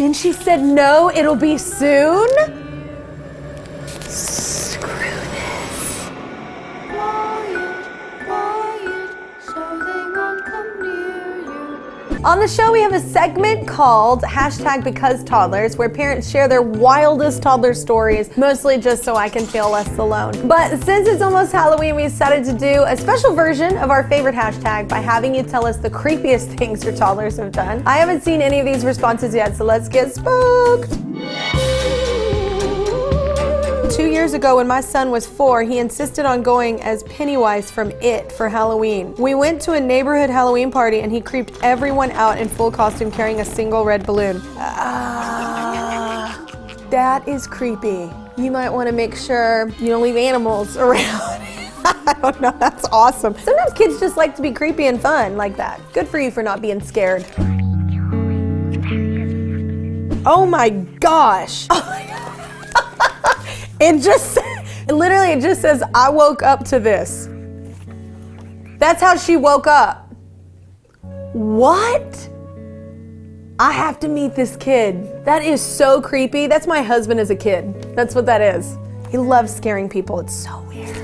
Then she said, no, it'll be soon. Screw this. On the show, we have a segment called #BeCauseToddlers, where parents share their wildest toddler stories, mostly just so I can feel less alone. But since it's almost Halloween, we decided to do a special version of our favorite hashtag by having you tell us the creepiest things your toddlers have done. I haven't seen any of these responses yet, so let's get spooked. 2 years ago, when my son was 4, he insisted on going as Pennywise from It for Halloween. We went to a neighborhood Halloween party and he creeped everyone out in full costume carrying a single red balloon. That is creepy. You might want to make sure you don't leave animals around. I don't know, that's awesome. Sometimes kids just like to be creepy and fun like that. Good for you for not being scared. Oh my gosh. It just says, I woke up to this. That's how she woke up. What? I have to meet this kid. That is so creepy. That's my husband as a kid. That's what that is. He loves scaring people. It's so weird.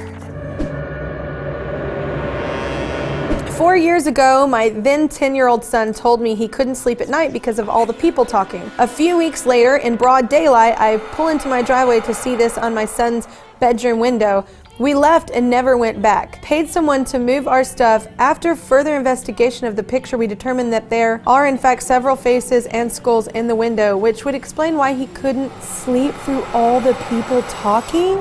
4 years ago, my then 10-year-old son told me he couldn't sleep at night because of all the people talking. A few weeks later, in broad daylight, I pull into my driveway to see this on my son's bedroom window. We left and never went back. Paid someone to move our stuff. After further investigation of the picture, we determined that there are in fact several faces and skulls in the window, which would explain why he couldn't sleep through all the people talking.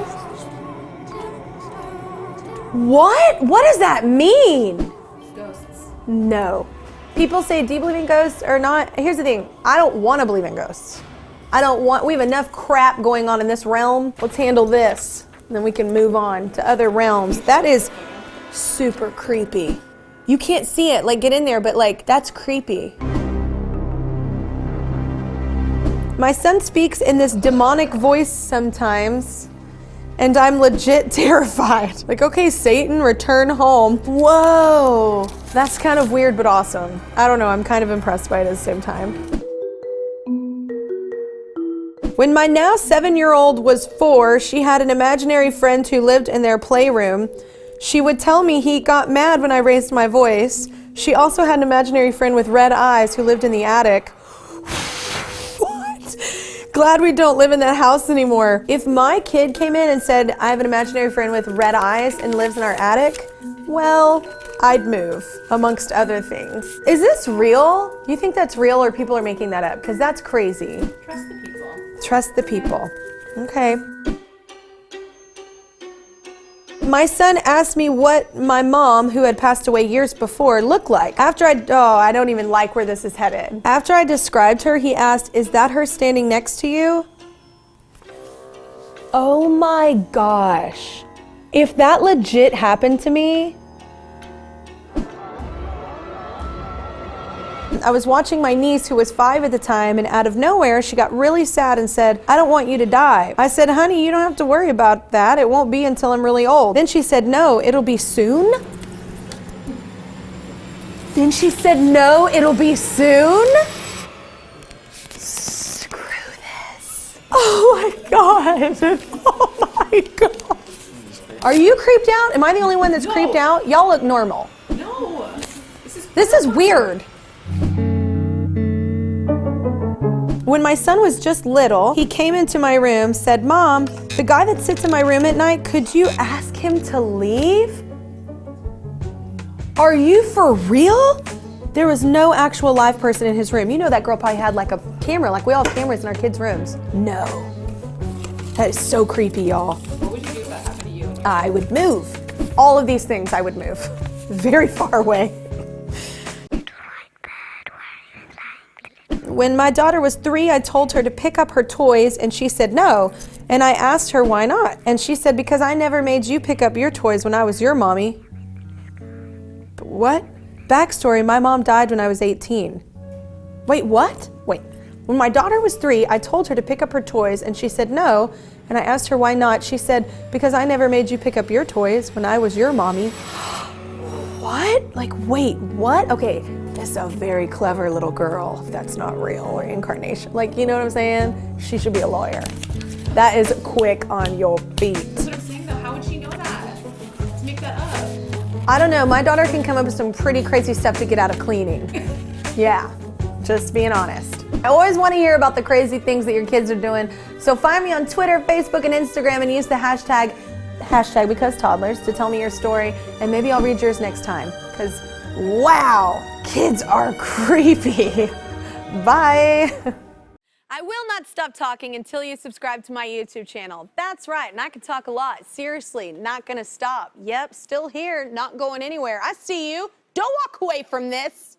What? What does that mean? No. People say, do you believe in ghosts or not? Here's the thing, I don't want to believe in ghosts. We have enough crap going on in this realm. Let's handle this, and then we can move on to other realms. That is super creepy. You can't see it, like get in there, but like, that's creepy. My son speaks in this demonic voice sometimes, and I'm legit terrified. Like, okay, Satan, return home. Whoa, that's kind of weird, but awesome. I don't know, I'm kind of impressed by it at the same time. When my now 7-year-old was 4, she had an imaginary friend who lived in their playroom. She would tell me he got mad when I raised my voice. She also had an imaginary friend with red eyes who lived in the attic. Glad we don't live in that house anymore. If my kid came in and said, I have an imaginary friend with red eyes and lives in our attic, well, I'd move, amongst other things. Is this real? You think that's real or people are making that up? Because that's crazy. Trust the people. Trust the people. Okay. My son asked me what my mom, who had passed away years before, looked like. I don't even like where this is headed. After I described her, he asked, is that her standing next to you? Oh my gosh. If that legit happened to me, I was watching my niece, who was 5 at the time, and out of nowhere, she got really sad and said, I don't want you to die. I said, honey, you don't have to worry about that. It won't be until I'm really old. Then she said, no, it'll be soon. Then she said, no, it'll be soon. Screw this. Oh my God. Oh my God. Are you creeped out? Am I the only one that's creeped out? Y'all look normal. No. This is weird. When my son was just little, he came into my room, said, Mom, the guy that sits in my room at night, could you ask him to leave? Are you for real? There was no actual live person in his room. You know that girl probably had like a camera, like we all have cameras in our kids' rooms. No. That is so creepy, y'all. What would you do if that happened to you? I would move. All of these things I would move. Very far away. When my daughter was 3, I told her to pick up her toys and she said no. And I asked her why not. And she said, because I never made you pick up your toys when I was your mommy. But what? Backstory, my mom died when I was 18. Wait, what? Wait. When my daughter was 3, I told her to pick up her toys and she said no. And I asked her why not. She said, because I never made you pick up your toys when I was your mommy. What? Like, wait, what? Okay. is a very clever little girl. That's not real reincarnation. Like, you know what I'm saying? She should be a lawyer. That is quick on your feet. That's what I'm saying though. How would she know that? To make that up. I don't know. My daughter can come up with some pretty crazy stuff to get out of cleaning. Yeah, just being honest. I always want to hear about the crazy things that your kids are doing. So find me on Twitter, Facebook, and Instagram and use the hashtag #BeCauseToddlers to tell me your story, and maybe I'll read yours next time. Because, wow, kids are creepy. Bye. I will not stop talking until you subscribe to my YouTube channel. That's right, and I can talk a lot. Seriously, not gonna stop. Yep, still here, not going anywhere. I see you. Don't walk away from this.